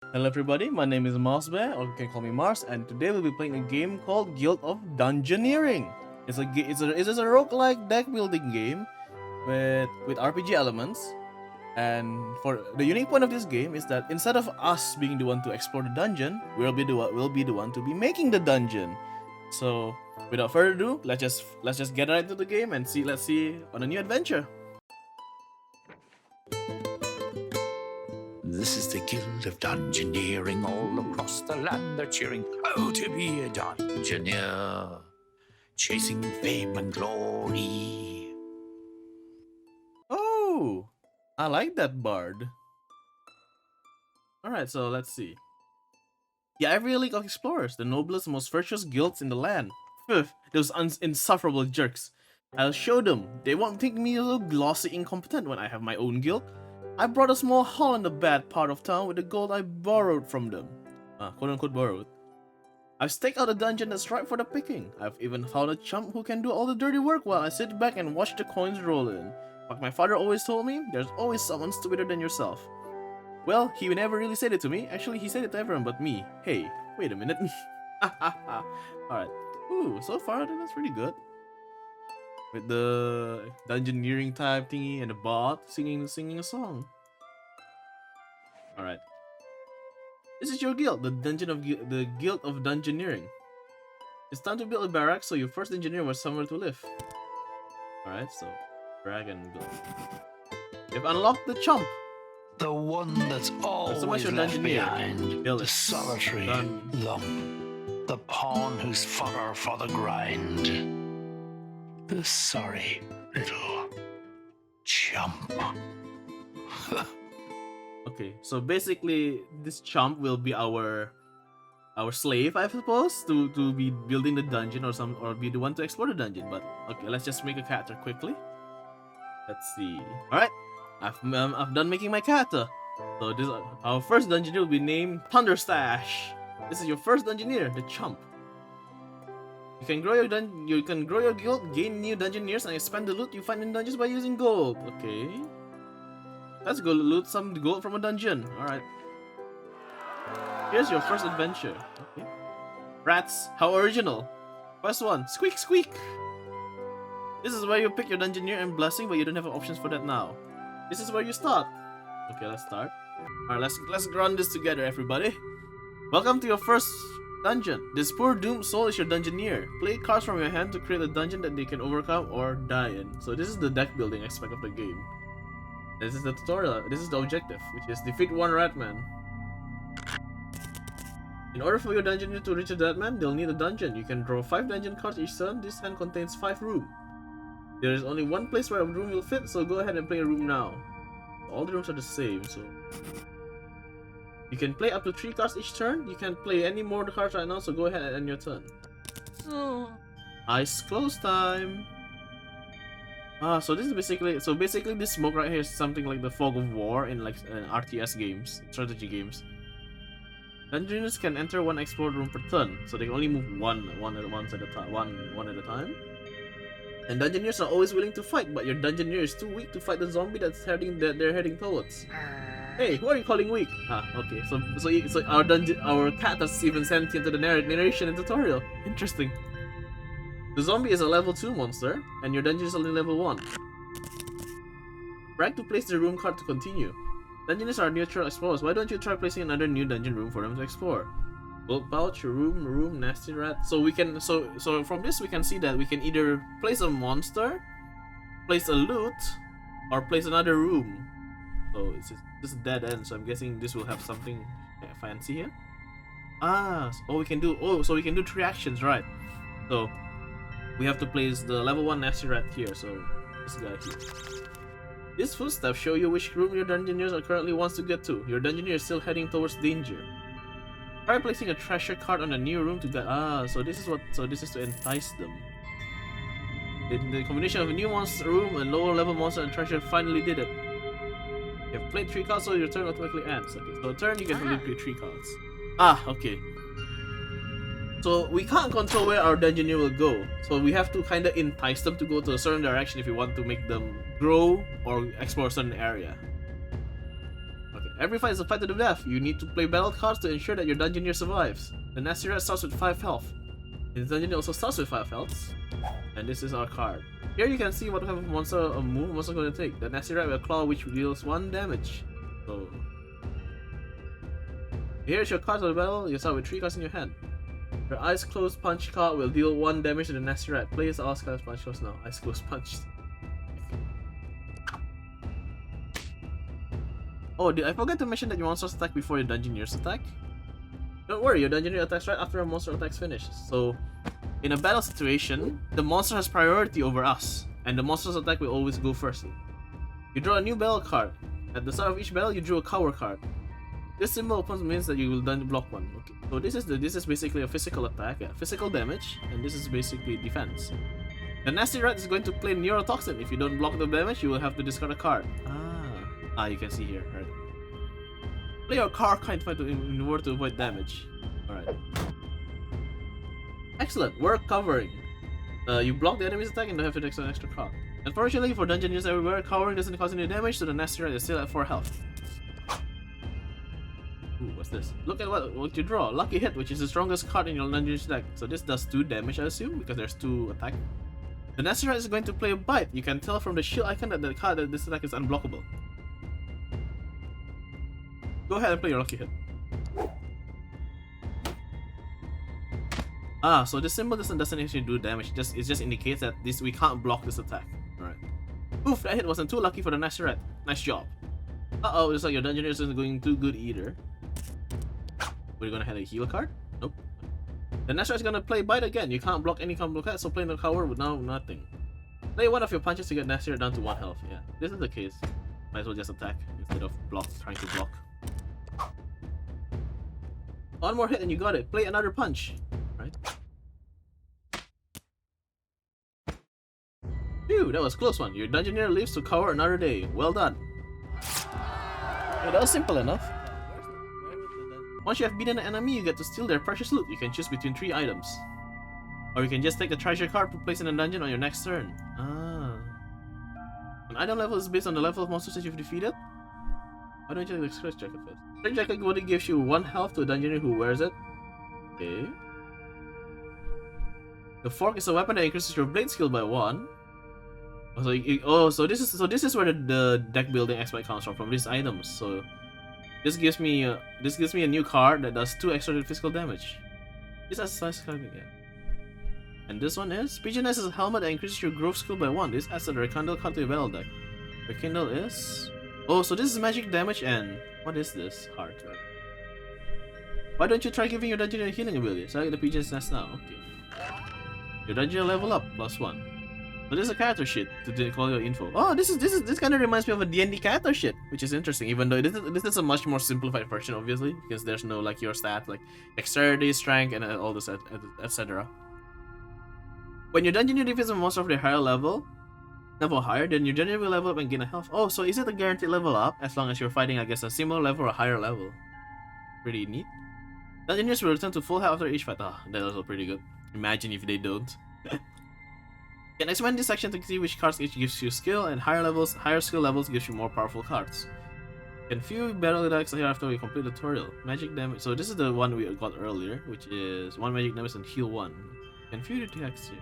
Hello everybody, my name is Marsbear, or you can call me Mars, and today we'll be playing a game called Guild of Dungeoneering. It's a roguelike deck building game with RPG elements. And for the unique point of this game is that instead of us being the one to explore the dungeon, we'll be the one to be making the dungeon. So without further ado, let's just get right into the game and let's see on a new adventure. This is the Guild of Dungeoneering. All across the land they're cheering, oh, to be a Dungeoneer, chasing fame and glory. Oh, I like that bard. Alright, so let's see. The Ivory League of Explorers, the noblest, most virtuous guilds in the land. Phew, those insufferable jerks. I'll show them. They won't think me a little glossy incompetent when I have my own guild. I brought a small hall in the bad part of town with the gold I borrowed from them. Quote unquote borrowed. I've staked out a dungeon that's ripe for the picking. I've even found a chump who can do all the dirty work while I sit back and watch the coins roll in. Like my father always told me, there's always someone stupider than yourself. Well, he never really said it to me. Actually, he said it to everyone but me. Hey, wait a minute. Alright. Ooh, so far that's pretty good. With the dungeoneering type thingy and the bot singing a song. Alright. This is your guild, the Guild of Dungeoneering. It's time to build a barrack, so your first engineer was somewhere to live. Alright, so dragon build. You've unlocked the chump. The one that's always left behind. The solitary lump. The pawn who's fodder for the grind. The sorry little chump. Okay, so basically this chump will be our slave, I suppose, to be building the dungeon or be the one to explore the dungeon. But okay, let's just make a character quickly. Let's see. All right, I've done making my character. So this our first dungeoneer will be named Thunderstash. This is your first dungeoneer, the chump. You can grow your guild, gain new dungeoneers, and expand the loot you find in dungeons by using gold. Okay. Let's go loot some gold from a dungeon. Alright. Here's your first adventure. Okay. Rats, how original. First one, squeak squeak. This is where you pick your dungeoneer and blessing, but you don't have options for that now. This is where you start. Okay, let's start. Alright, let's run this together, everybody. Welcome to your first dungeon. This poor doomed soul is your dungeoneer. Play cards from your hand to create a dungeon that they can overcome or die in. So this is the deck building aspect of the game. This is the tutorial. This is the objective, which is defeat one ratman. In order for your dungeoneer to reach a deadman, they'll need a dungeon. You can draw 5 dungeon cards each turn. This hand contains 5 rooms. There is only one place where a room will fit, so go ahead and play a room now. All the rooms are the same, so you can play up to 3 cards each turn. You can't play any more cards right now, so go ahead and end your turn. Eyes closed time. So this is basically this smoke right here is something like the fog of war in like RTS games, strategy games. Dungeoners can enter one explored room per turn, so they can only move one at a time. And Dungeoneers are always willing to fight, but your Dungeoneer is too weak to fight the zombie they're heading towards. Hey, who are you calling weak? Okay. So our cat is even sentient to the narration and tutorial. Interesting. The zombie is a level 2 monster, and your dungeon is only level 1. Drag to place the room card to continue. Dungeoners are neutral explorers. Why don't you try placing another new dungeon room for them to explore? Gold pouch, room, nasty rat. So we can so from this we can see that we can either place a monster, place a loot, or place another room. So it's just a dead end. So I'm guessing this will have something fancy here. So we can do 3 actions, right? So we have to place the level 1 nasty rat here. So this guy here. These footsteps show you which room your dungeoneers are currently wants to get to. Your dungeoneer is still heading towards danger. Try placing a treasure card on a new room to get. So this is to entice them. The combination of a new monster room and lower level monster and treasure finally did it. You have played 3 cards, so your turn automatically ends. Okay, so a turn you can only play 3 cards. Okay. So we can't control where our dungeoneer will go. So we have to kind of entice them to go to a certain direction if we want to make them grow or explore a certain area. Okay, Every fight is a fight to the death. You need to play battle cards to ensure that your Dungeoneer survives. The Nasty Rat starts with 5 health. His Dungeoneer also starts with 5 health. And this is our card. Here you can see what kind of monster or move monster going to take. The Nasty Rat with a claw which deals 1 damage. So here's your cards of the battle. You start with 3 cards in your hand. Your Eyes Closed Punch card will deal 1 damage to the Nasty Rat. Play as all cards punch shows now. Eyes Closed Punch. Oh, did I forget to mention that your monsters attack before your Dungeoneers attack? Don't worry, your Dungeoneer attacks right after a monster attacks finished. So, in a battle situation, the monster has priority over us, and the monster's attack will always go first. You draw a new battle card. At the start of each battle, you drew a cover card. This symbol means that you will then block one. Okay. So this is basically a physical attack, physical damage, and this is basically defense. The Nasty Rat is going to play Neurotoxin. If you don't block the damage, you will have to discard a card. You can see here. Right. Play your card kind in order to avoid damage. Alright. Excellent, work covering. You block the enemy's attack and don't have to extra an extra card. Unfortunately for Dungeoneers everywhere, covering doesn't cause any damage, so the Nasty Rat is still at 4 health. Ooh, what's this? Look at what you draw. Lucky Hit, which is the strongest card in your Dungeoneers deck. So this does 2 damage, I assume, because there's 2 attack. The Nasty Rat is going to play a Bite. You can tell from the shield icon that the card that this attack is unblockable. Go ahead and play your Lucky Hit. So this symbol doesn't actually do damage. It just indicates that we can't block this attack. Alright. Oof, that hit wasn't too lucky for the Nasty Rat. Nice job. Looks like your Dungeoneers isn't going too good either. We're gonna have a heal card? Nope. The Nasty Rat's gonna play Bite again. You can't block any combo card, so play no cover with now nothing. Play one of your punches to get Nasty Rat down to 1 health. Yeah, this is the case. Might as well just attack instead of trying to block. One more hit and you got it. Play another punch. Right? Phew, that was a close one. Your Dungeoneer lives to cover another day. Well done. Yeah, that was simple enough. Once you have beaten an enemy, you get to steal their precious loot. You can choose between 3 items. Or you can just take the treasure card to place in a dungeon on your next turn. An item level is based on the level of monsters that you've defeated. Why don't you check the Strength Jacket first? Strength Jacket only gives you 1 health to a Dungeoneer who wears it. Okay. The Fork is a weapon that increases your blade skill by 1. So this is where the deck building aspect comes from these items. So this gives me a new card that does 2 extra physical damage. This has a size card again. And this one is Pigeoness is a helmet that increases your growth skill by 1. This adds a Rekindle card to your battle deck. Rekindle is so this is magic damage and what is this card? Why don't you try giving your Dungeoneer a healing ability? Select the Pigeon's Nest now. Okay. Your Dungeoneer level up +1. So this is a character sheet to call your info. Oh, this kind of reminds me of a D&D character sheet, which is interesting. Even though this is a much more simplified version, obviously, because there's no like your stats like dexterity, strength, and all this, etc. When your Dungeoneer defeats a monster of their higher level higher, then your Dungeoneer will level up and gain a health. Oh, so is it a guaranteed level up as long as you're fighting, I guess, a similar level or a higher level? Pretty neat. Dungeoneers will return to full health after each fight. That's also pretty good. Imagine if they don't. You can expand this section to see which cards each gives you skill, and higher skill levels gives you more powerful cards. Can few battle decks here after we complete the tutorial. Magic damage. So this is the one we got earlier, which is 1 magic damage and heal 1. Can few decks here.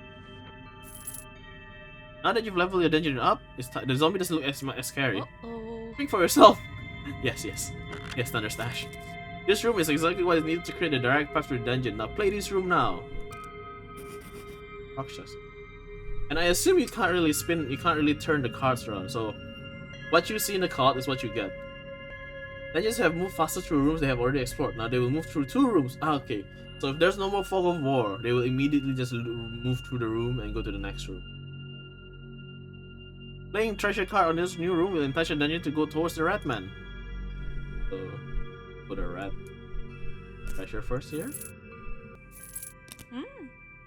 Now that you've leveled your Dungeoneer up, the zombie doesn't look as scary. Think for yourself. Yes, Thunder Stash. This room is exactly what is needed to create a direct path to the dungeon. Now play this room now. Rakshas. And I assume you can't really turn the cards around, so what you see in the card is what you get. Dungeons have moved faster through rooms they have already explored. Now they will move through 2 rooms. Okay. So if there's no more fog of war, they will immediately just move through the room and go to the next room. Playing treasure card on this new room will entice your dungeon to go towards the rat man. So, put a rat treasure first here.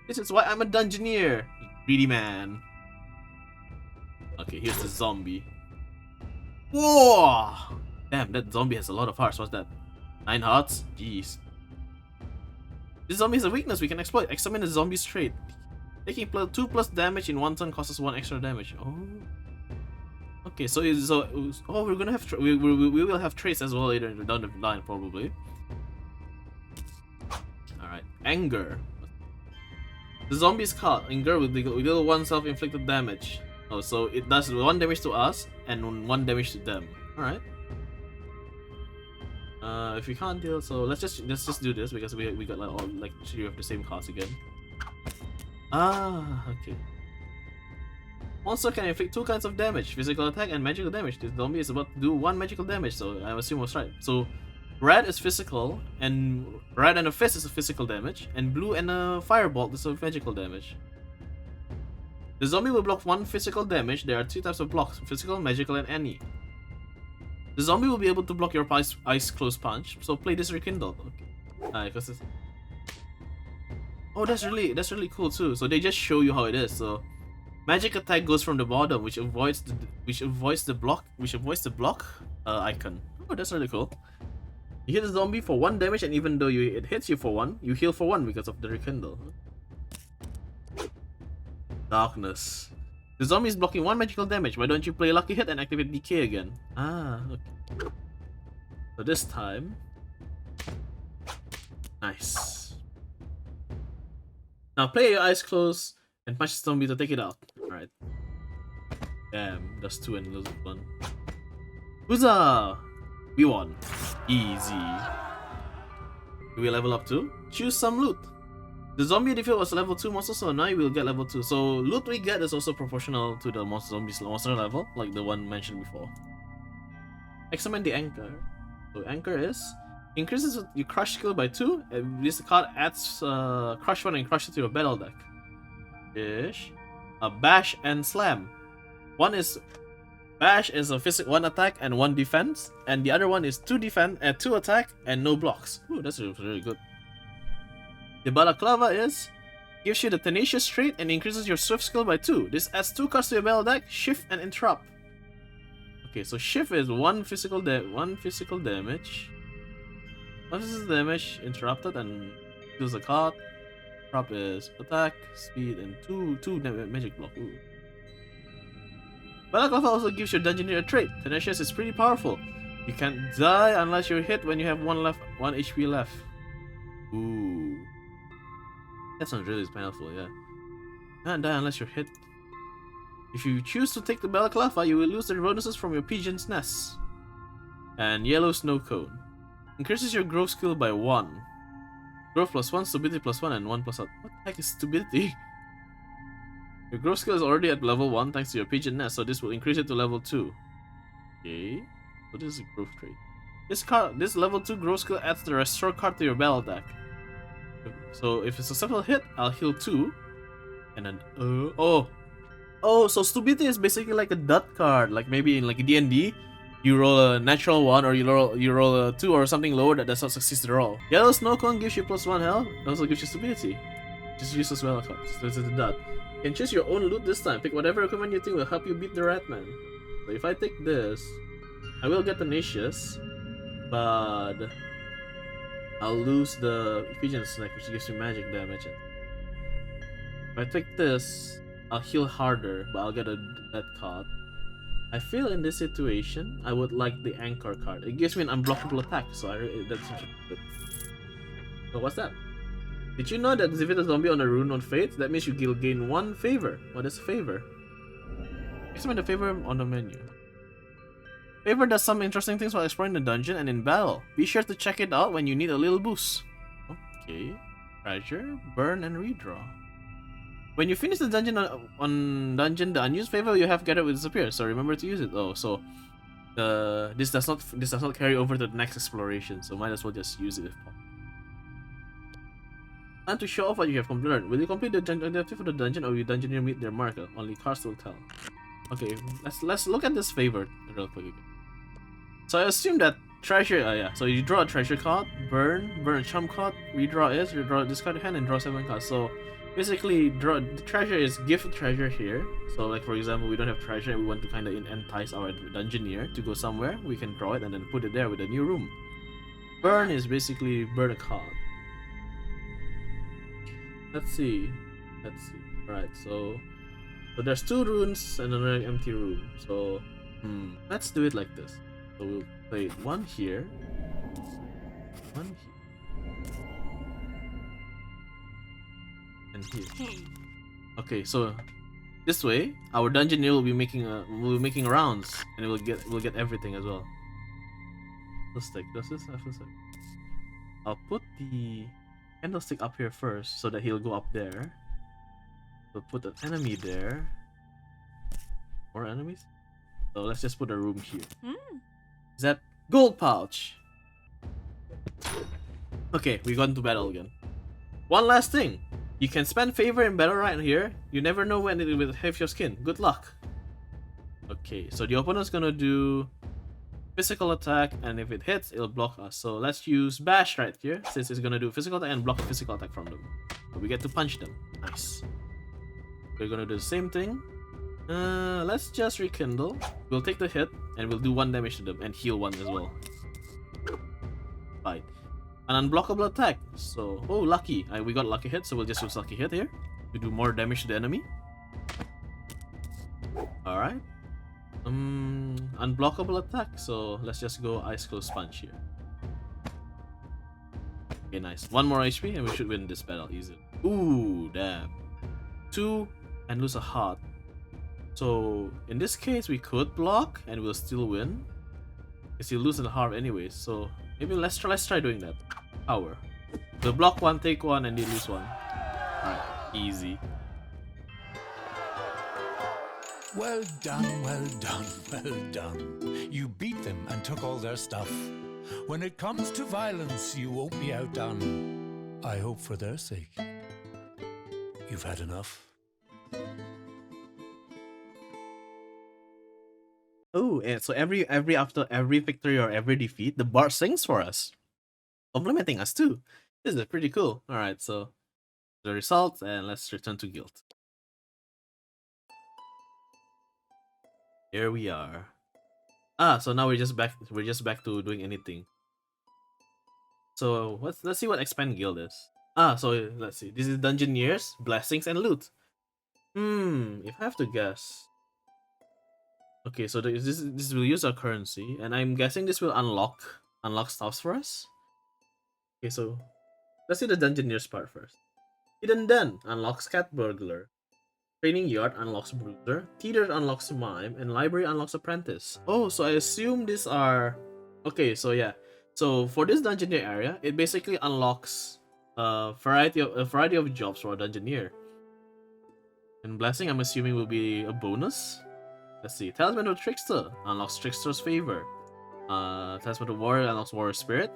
This is why I'm a Dungeoneer, you greedy man. Okay, here's the zombie. Whoa! Damn, that zombie has a lot of hearts. What's that? 9 hearts? Jeez. This zombie has a weakness we can exploit. Examine the zombie's trait. Taking 2+ damage in 1 turn causes 1 extra damage. Oh. Okay, so oh, we're gonna have we will have traits as well later down the line probably. All right, anger. The zombie's caught. Anger will deal one self-inflicted damage. Oh, so it does 1 damage to us and 1 damage to them. All right. If we can't deal, so let's just do this because we got like all like 3 of the same cost again. Ah, okay. Monster can inflict 2 kinds of damage: physical attack and magical damage. This zombie is about to do 1 magical damage, so I assume I was right. So red is physical, and red and a fist is a physical damage, and blue and a firebolt is a magical damage. The zombie will block 1 physical damage. There are 2 types of blocks: physical, magical, and any. The zombie will be able to block your ice close punch, so play this rekindled. Okay. Because it's... Oh, that's really cool too. So they just show you how it is. So magic attack goes from the bottom, which avoids the block icon. Oh, that's really cool. You hit the zombie for 1 damage, and even though it hits you for 1, you heal for 1 because of the rekindle. Darkness. The zombie is blocking 1 magical damage. Why don't you play Lucky Hit and activate Decay again? Ah, okay. So this time... Nice. Now play your eyes closed and punch the zombie to take it out. Alright. Damn, that's 2 and lose 1. Huzzah! We won. Easy. Do we level up too? Choose some loot. The zombie defeat was level 2 monster, so now you will get level 2. So loot we get is also proportional to the zombie's monster level, like the one mentioned before. Examine the anchor. So anchor is increases your crush skill by 2, and this card adds crush 1 and crush 2 to your battle deck. Ish. Bash and slam. Bash is a 1 attack and 1 defense, and the other one is 2 attack and no blocks. Ooh, that's really good. The balaclava gives you the tenacious trait and increases your swift skill by 2. This adds 2 cards to your battle deck: shift and interrupt. Okay, so shift is 1 physical damage. 1 physical damage, interrupted, and deals a card. Interrupt is attack, speed, and 2 magic block. Ooh. Balaclava also gives your Dungeoneer a trait. Tenacious is pretty powerful. You can't die unless you're hit when you have 1 HP left. Ooh. That sounds really powerful, yeah. Can't die unless you're hit. If you choose to take the balaclava, you will lose the bonuses from your pigeon's nest. And yellow snow cone. Increases your growth skill by 1. Growth +1, stability +1, and 1 +1. What the heck is stability? Your growth skill is already at level 1 thanks to your pigeon nest, so this will increase it to level 2. Okay. So this is a growth trait. This level 2 growth skill adds the restore card to your battle deck. So if it's a successful hit, I'll heal 2. And then so stupidity is basically like a dot card, like maybe in like D&D, you roll a natural 1 or you roll a 2 or something lower that does not succeed the roll. Yellow snow cone gives you +1 health. It also gives you stupidity. Just use as well a card. So it's a dot. You can choose your own loot this time. Pick whatever equipment you think will help you beat the Ratman. So if I take this, I will get tenacious, but I'll lose the pigeon snack, which gives you magic damage. If I take this, I'll heal harder, but I'll get that card. I feel in this situation, I would like the anchor card. It gives me an unblockable attack, so that's good. So what's that? Did you know that defeat a zombie on a rune on fate? That means you gain 1 favor. What is favor? Examine the favor on the menu. Favor does some interesting things while exploring the dungeon and in battle. Be sure to check it out when you need a little boost. Okay. Treasure, burn, and redraw. When you finish the dungeon the unused favor you have gathered will disappear, so remember to use it. Oh, so this does not carry over to the next exploration, so might as well just use it if possible. Time to show off what you have learned. Will you complete the objective for the dungeon, or will your Dungeoneer meet their marker? Only cards will tell. Okay, let's look at this favor real quick again. So I assume that treasure, so you draw a treasure card, burn a charm card, redraw discard your hand and draw 7 cards. So basically, the treasure is gift treasure here. So like for example, we don't have treasure and we want to kind of entice our Dungeoneer to go somewhere, we can draw it and then put it there with a new room. Burn is basically burn a card. Let's see. Right, so there's 2 runes and another empty room. So Let's do it like this. So we'll play one here, one here, and here. Okay, so this way, our dungeoneer will be making rounds, and we'll get everything as well. Candlestick. Does this have a stick? I'll put the candlestick up here first, so that he'll go up there. We'll put an enemy there. More enemies. So let's just put a room here. Is that gold pouch? Okay, we got into battle again. One last thing. You can spend favor in battle right here. You never know when it will hit your skin. Good luck. Okay, so the opponent's gonna do physical attack, and if it hits, it'll block us. So let's use bash right here, since it's gonna do physical attack and block a physical attack from them. So we get to punch them. Nice. We're gonna do the same thing. Let's just rekindle. We'll take the hit, and we'll do 1 damage to them, and heal 1 as well. Right. An unblockable attack. So, oh, lucky. We got lucky hit, so we'll just use lucky hit here to do more damage to the enemy. Alright. Unblockable attack. So let's just go ice close punch here. Okay, nice. 1 more HP, and we should win this battle easy. Ooh, damn. 2 and lose a heart. So in this case, we could block and we'll still win, because you lose a heart anyways. So maybe let's try doing that. Power. We'll block 1, take 1, and you lose 1. Alright, easy. Well done, well done, well done. You beat them and took all their stuff. When it comes to violence, you won't be outdone. I hope for their sake, you've had enough. Oh, and so after every victory or every defeat, the bard sings for us, complimenting us too. This is pretty cool. Alright, so the results, and let's return to guild. Here we are. So now we're just back to doing anything. So let's see what expand guild is. So let's see. This is Dungeoneers, blessings, and loot. If I have to guess. Okay, so this will use our currency, and I'm guessing this will unlock stuffs for us. Okay, so let's see the Dungeoneers part first. Hidden Den unlocks Cat Burglar. Training Yard unlocks Bruiser. Theater unlocks Mime, and Library unlocks Apprentice. Oh, so I assume these are... Okay, so yeah. So for this Dungeoneer area, it basically unlocks a variety of jobs for a Dungeoneer. And Blessing, I'm assuming, will be a bonus. Let's see. Talisman of Trickster unlocks Trickster's Favor. Talisman of Warrior unlocks Warrior Spirit.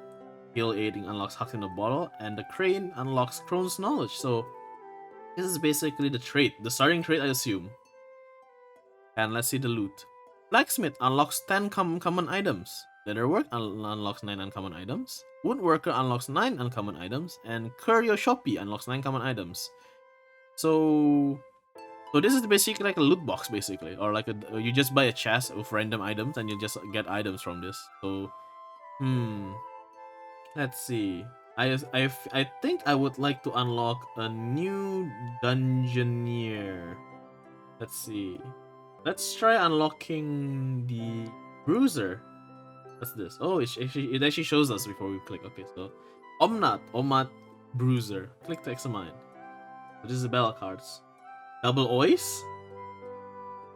Heal Aiding unlocks Huck in the Bottle. And the Crane unlocks Crone's Knowledge. So this is basically the starting trait, I assume. And let's see the loot. Blacksmith unlocks 10 common items. Leatherwork unlocks 9 uncommon items. Woodworker unlocks 9 uncommon items. And Curio Shoppy unlocks 9 common items. So this is basically like a loot box, basically, or like you just buy a chest of random items and you just get items from this. So, let's see. I think I would like to unlock a new Dungeoneer. Let's see. Let's try unlocking the Bruiser. What's this? Oh, it actually shows us before we click. Okay, so Omnat Bruiser. Click to examine. So this is the battle cards. Double Ois.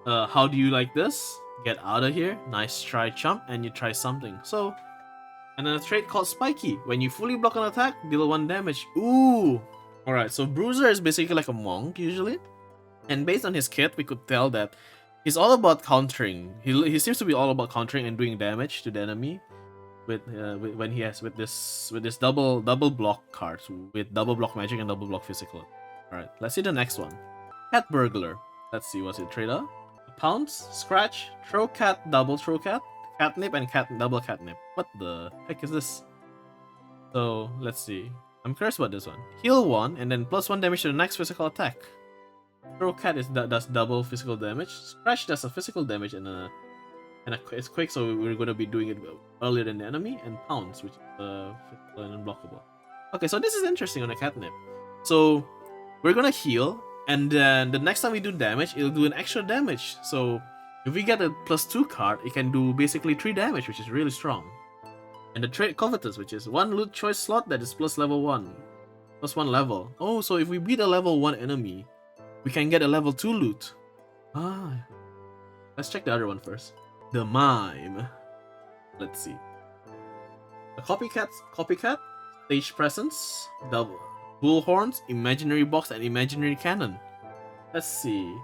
How do you like this? Get out of here. Nice try, chump, and you try something. So, and then a trait called Spiky. When you fully block an attack, deal 1 damage. Ooh. Alright, so Bruiser is basically like a monk usually. And based on his kit, we could tell that he's all about countering. He seems to be all about countering and doing damage to the enemy with this double block cards with double block magic and double block physical. Alright, let's see the next one. Cat Burglar. Let's see what's it. Trader. Pounce, Scratch, Throw Cat, Double Throw Cat, Catnip, and Double Catnip. What the heck is this? So let's see. I'm curious about this one. Heal 1 and then +1 damage to the next physical attack. Throw Cat does double physical damage. Scratch does a physical damage and it's quick, so we're gonna be doing it earlier than the enemy. And Pounce, which is physical and unblockable. Okay, so this is interesting on the Catnip. So we're gonna heal. And then the next time we do damage, it'll do an extra damage. So If we get a +2 card, it can do basically 3 damage, which is really strong. And the trait Covetous, which is 1 loot choice slot that is plus level 1. Plus 1 level. Oh, so if we beat a level 1 enemy, we can get a level 2 loot. Ah. Let's check the other one first. The Mime. Let's see. The Copycat, Stage Presence, Double Bullhorns, Imaginary Box, and Imaginary Cannon. Let's see.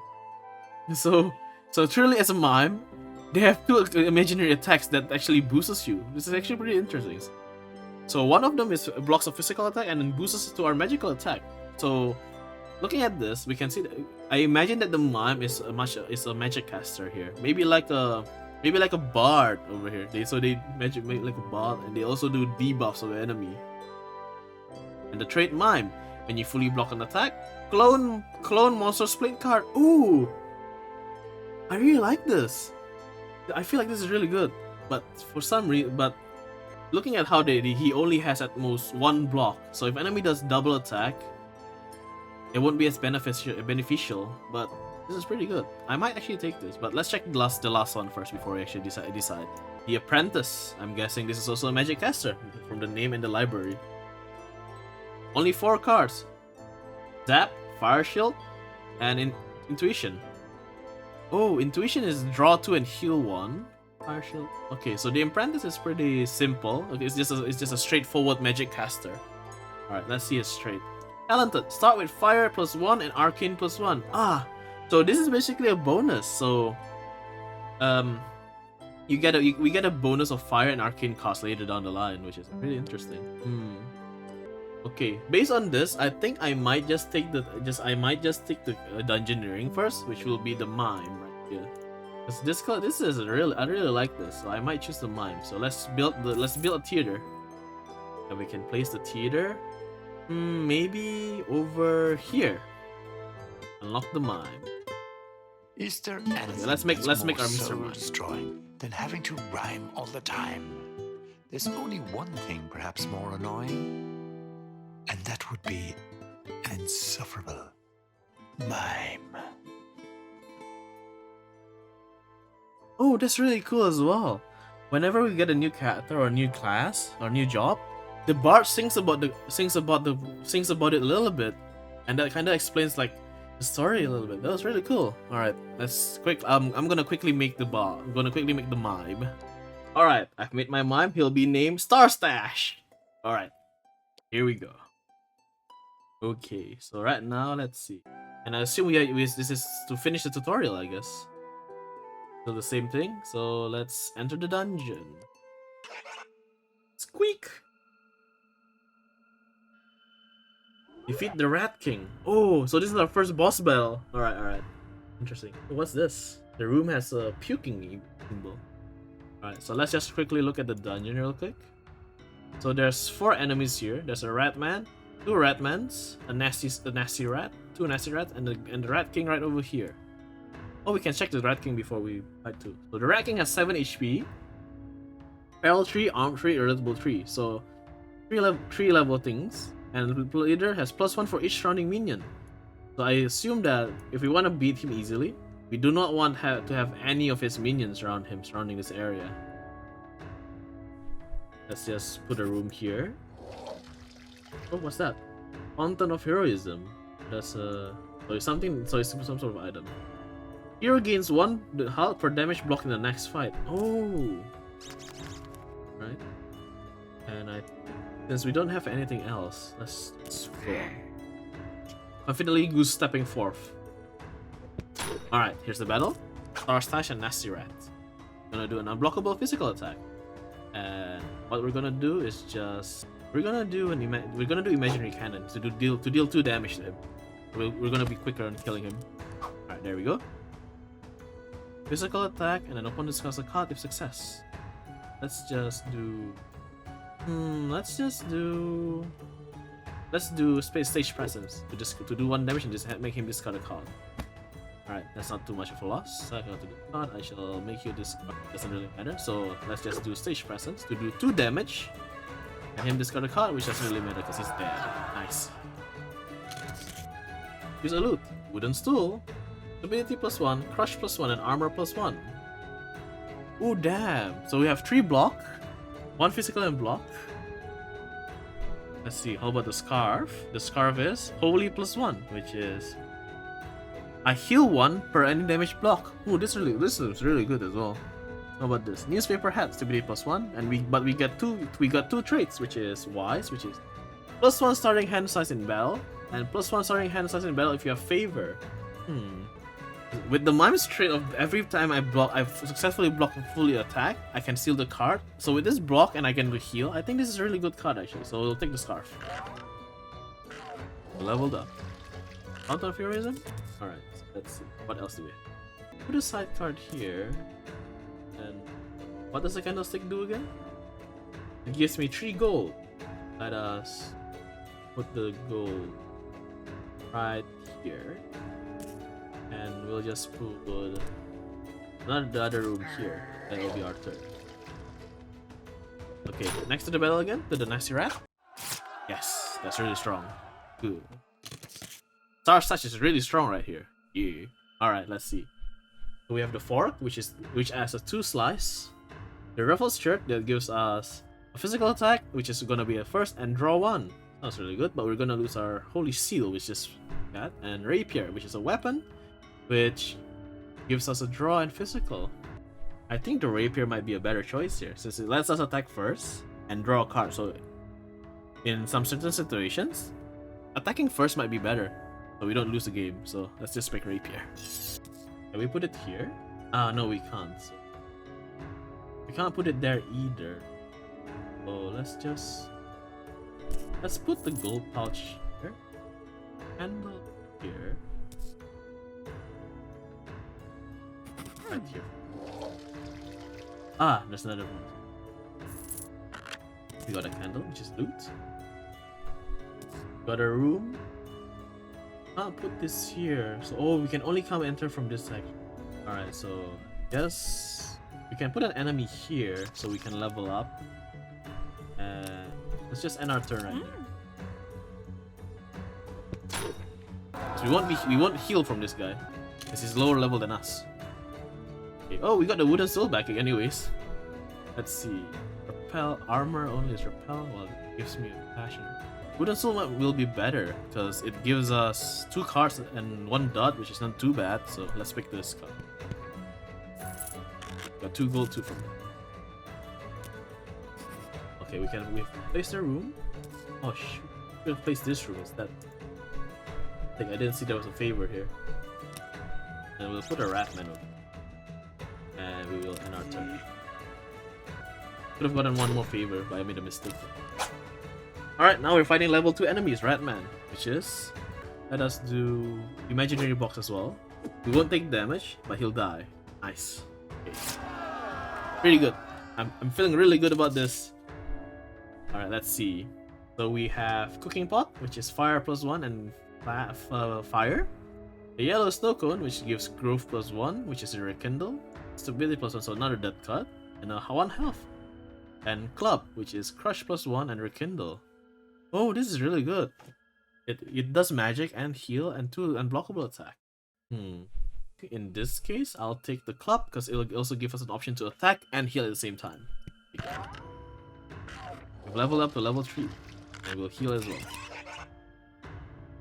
So truly as a mime, they have 2 imaginary attacks that actually boosts you. This is actually pretty interesting. So one of them is blocks a physical attack and then boosts us to our magical attack. So looking at this, we can see that I imagine that the mime is a magic caster here. Maybe like a bard over here. They make like a bard, and they also do debuffs of the enemy. And the trait Mime, when you fully block an attack, clone monster split card. Ooh, I really like this. I feel like this is really good, but for some reason, looking at how he only has at most 1 block. So if enemy does double attack, it won't be as beneficial. But this is pretty good. I might actually take this, but let's check the last one first before we actually decide. The Apprentice. I'm guessing this is also a magic caster from the name in the library. Only 4 cards. Zap, Fire Shield, and Intuition. Oh, Intuition is draw 2 and heal 1. Fire Shield. Okay, so the Apprentice is pretty simple. Okay, it's just a straightforward magic caster. Alright, let's see it straight. Talented. Start with Fire +1 and Arcane +1. Ah, so this is basically a bonus. So, we get a bonus of Fire and Arcane cost later down the line, which is really interesting. Okay, based on this, I think I might just take the Dungeoneering first, which will be the Mime right here. This is I really like this, so I might choose the Mime. So let's build a theater, and we can place the theater, maybe over here. Unlock the Mime. Is there anything let's make our Mr. soul Mime destroying than having to rhyme all the time? There's only one thing perhaps more annoying, and that would be an insufferable mime. Oh, that's really cool as well. Whenever we get a new character or a new class or new job, the bard sings about it a little bit, and that kind of explains like the story a little bit. That was really cool. All right, let's I'm gonna quickly make the bar. I'm gonna quickly make the mime. All right, I've made my mime. He'll be named Star Stash. All right, here we go. Okay, so right now let's see, and I assume this is to finish the tutorial, I guess. So the same thing. So let's enter the dungeon. Squeak. Defeat the Rat King. Oh, so this is our first boss battle. Alright. Interesting. What's this? The room has a puking symbol. Alright, so let's just quickly look at the dungeon real quick. So there's 4 enemies here. There's a rat man, 2 ratmans, a nasty rat, 2 nasty rats, and the Rat King right over here. Oh, we can check the Rat King before we fight too. So the Rat King has 7 HP, Peril 3, Arm 3, Irritable 3. So 3 level things. And the leader has +1 for each surrounding minion. So I assume that if we want to beat him easily, we do not want to have any of his minions around him, surrounding this area. Let's just put a room here. Oh, what's that? Fountain of Heroism. That's so it's some sort of item. Hero gains 1 health per damage block in the next fight. Oh, right. And since we don't have anything else, let's go on. Confidently Goose stepping forth. Alright, here's the battle. Star Stash and Nasty Rat. Gonna do an unblockable physical attack. And what we're gonna do is we're gonna do Imaginary Cannon to deal 2 damage to him. We're gonna be quicker on killing him. Alright, there we go. Physical attack, and then opponent discards a card if success. Let's do Stage Presence to do 1 damage and just make him discard a card. Alright, that's not too much of a loss. So I got to do card. I shall make you discard. Doesn't really matter. So let's just do Stage Presence to do 2 damage and him discard a card, which doesn't really matter because he's dead. Nice. Use a loot. Wooden stool. Stability +1, Crush +1, and Armor +1. Ooh, damn. So we have 3 block, 1 physical and block. Let's see, how about the Scarf? The Scarf is Holy +1, which is I heal 1 per any damage block. Ooh, this is really good as well. How about this? Newspaper Hat, Stability +1, and we got two traits, which is Wise, which is +1 starting hand size in battle, and +1 starting hand size in battle if you have Favor. With the Mime's trait of every time I've successfully blocked a fully attack, I can seal the card. So with this block and I can heal, I think this is a really good card actually. So we'll take the Scarf. Leveled up. Fountain of Heroism? Alright, so let's see. What else do we have? Put a side card here. And what does the candlestick do again? It gives me 3 gold. Let us put the gold right here. And we'll just put the other room here. That will be our turn. Okay, next to the battle again, to the Nasty Rat. Yes, that's really strong. Good. Star Touch is really strong right here. Yeah. Alright, let's see. So we have the Fork, which adds a 2 slice. The Ruffles Shirt that gives us a physical attack, which is gonna be a first, and draw 1. That's really good, but we're gonna lose our Holy Seal, which is that, and Rapier, which is a weapon, which gives us a draw and physical. I think the Rapier might be a better choice here, since it lets us attack first and draw a card. So in some certain situations, attacking first might be better, so we don't lose the game. So let's just pick Rapier. Can we put it here? No, we can't. So we can't put it there either. So let's put the gold pouch here. Handle here. Right here. There's another one. We got a candle, which is loot. Got a room. I'll put this here. So we can only come enter from this section. Alright, so yes, we can put an enemy here so we can level up. And let's just end our turn right there. So we won't heal from this guy, because he's lower level than us. Okay. Oh, we got the wooden sword back anyways. Let's see. Repel armor only is repel. Well, it gives me a passion. Wooden sword will be better because it gives us 2 cards and 1 dot, which is not too bad. So let's pick this card. Got 2 gold, 2 from it. Okay, we've placed the room. Oh shoot, we have placed this room instead. I think I didn't see there was a favor here. And we'll put a Ratman over. And we will end our turn. Could have gotten 1 more favor, but I made a mistake. Alright, now we're fighting level 2 enemies, Ratman, which is... Let us do Imaginary Box as well. We won't take damage, but he'll die. Nice. Okay. Pretty good. I'm feeling really good about this. Alright, let's see. So we have Cooking Pot, which is fire +1 and fire. The Yellow Snow Cone, which gives growth +1, which is a rekindle. Stability +1, so another death cut. And 1 health. And Club, which is crush +1 and rekindle. Oh, this is really good. It does magic and heal and 2 unblockable attack. In this case, I'll take the Club because it'll also give us an option to attack and heal at the same time. We've leveled up to level 3. And we'll heal as well.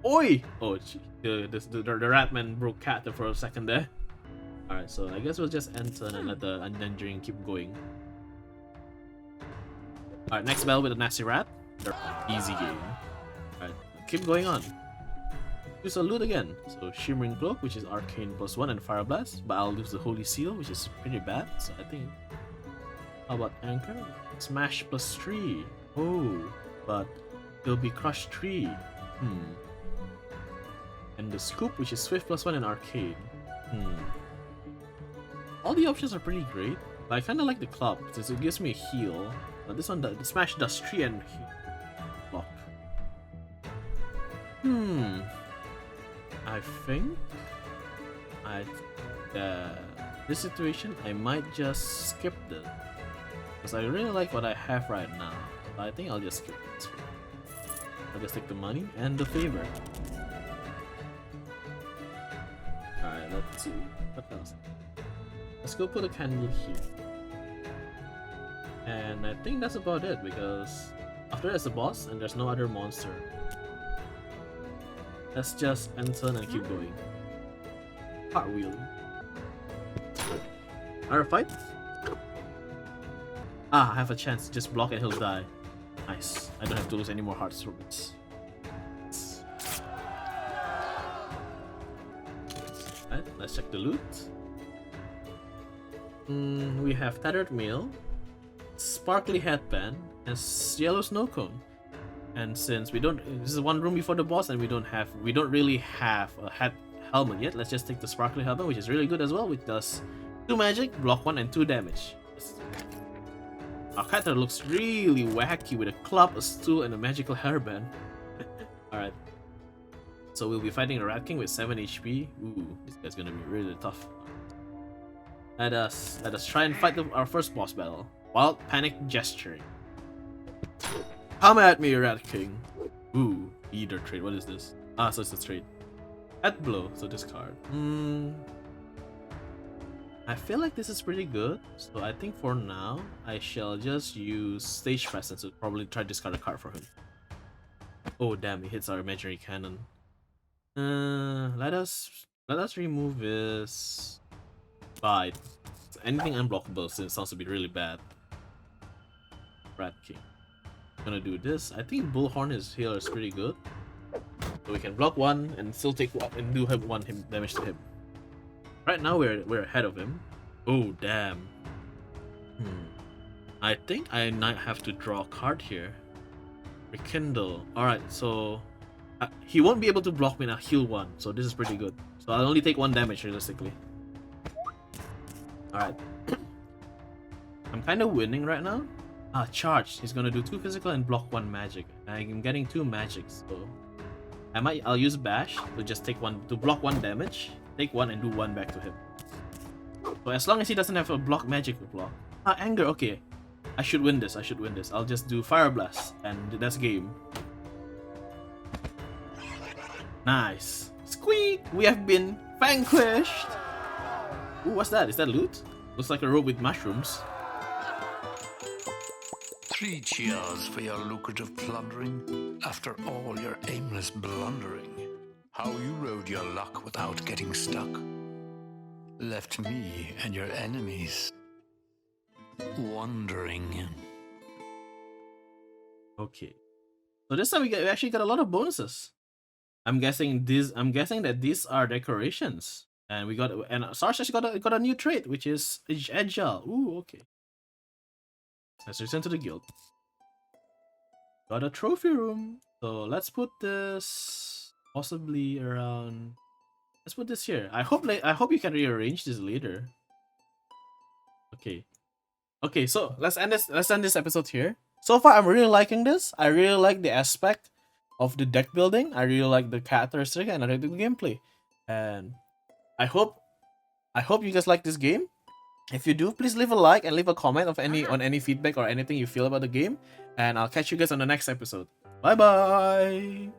Oi! Oh, gee. The Ratman broke cat for a second there. Alright, so I guess we'll just end turn and let the Dungeoneering keep going. Alright, next battle with the Nasty Rat. Easy game. Alright, keep going on. Use a loot again. So Shimmering Cloak, which is Arcane +1 and Fire Blast. But I'll lose the Holy Seal, which is pretty bad. So I think... How about Anchor? Smash +3. Oh, but it'll be Crush 3. And the Scoop, which is Swift +1 and Arcade. All the options are pretty great, but I kinda like the Club since it gives me a heal. But this one, the Smash does 3 and block. I think this situation I might just skip this because I really like what I have right now. But I think I'll just skip this one. I'll just take the money and the favor. Alright, Let's see. What else? Let's go put a candle here. And I think that's about it because after that's the boss and there's no other monster. Let's just enter and keep going. Cartwheeling. Alright, fight. Ah, I have a chance. Just block and he'll die. Nice. I don't have to lose any more hearts from this. Right, let's check the loot. We have Tattered Mail, Sparkly Headband, and Yellow Snow Cone. And since we don't, this is one room before the boss, and we don't really have a helmet yet. Let's just take the Sparkly Helmet, which is really good as well, which does 2 magic, block 1, and 2 damage. Our character looks really wacky with a club, a stool, and a magical hairband. Alright. So we'll be fighting a Rat King with 7 HP. Ooh, this guy's gonna be really tough. Let us try and fight our first boss battle. Wild Panic Gesturing. Come at me, Rat King. Ooh, either trade. What is this? Ah, so it's a trade. Head blow, so discard. I feel like this is pretty good, so I think for now I shall just use Stage Presence to probably try to discard a card for him. Oh damn, he hits our imaginary cannon. Let us remove his bite. Anything unblockable since it sounds to be really bad. Rat King. Gonna do this. I think Bullhorn his healer is pretty good, so we can block 1 and still take 1 and do 1 damage to him. Right now we're ahead of him. Oh damn. I think I might have to draw a card here. Rekindle. Alright, so he won't be able to block me now. Heal 1, so this is pretty good. So I'll only take 1 damage realistically. Alright. I'm kind of winning right now. Charge. He's gonna do 2 physical and block 1 magic. I'm getting 2 magics, so I'll use Bash to just take 1 to block 1 damage. Take 1 and do 1 back to him. So as long as he doesn't have a block magic to block. Anger, okay. I should win this, I'll just do Fire Blast and that's game. Nice. Squeak! We have been vanquished! Ooh, what's that? Is that loot? Looks like a robe with mushrooms. 3 cheers for your lucrative plundering, after all your aimless blundering. How you rode your luck without getting stuck. Left me and your enemies wondering. Okay. So this time we actually got a lot of bonuses. I'm guessing that these are decorations. And we got Sarge actually got a new trait, which is agile. Ooh, okay. Let's return to the guild. Got a trophy room. So let's put this possibly around. Let's put this here. I hope you can rearrange this later. Okay. Okay, so let's end this episode here. So far I'm really liking this. I really like the aspect of the deck building. I really like the characteristic and I like the gameplay. And I hope you guys like this game. If you do, please leave a like and leave a comment on any feedback or anything you feel about the game. And I'll catch you guys on the next episode. Bye bye!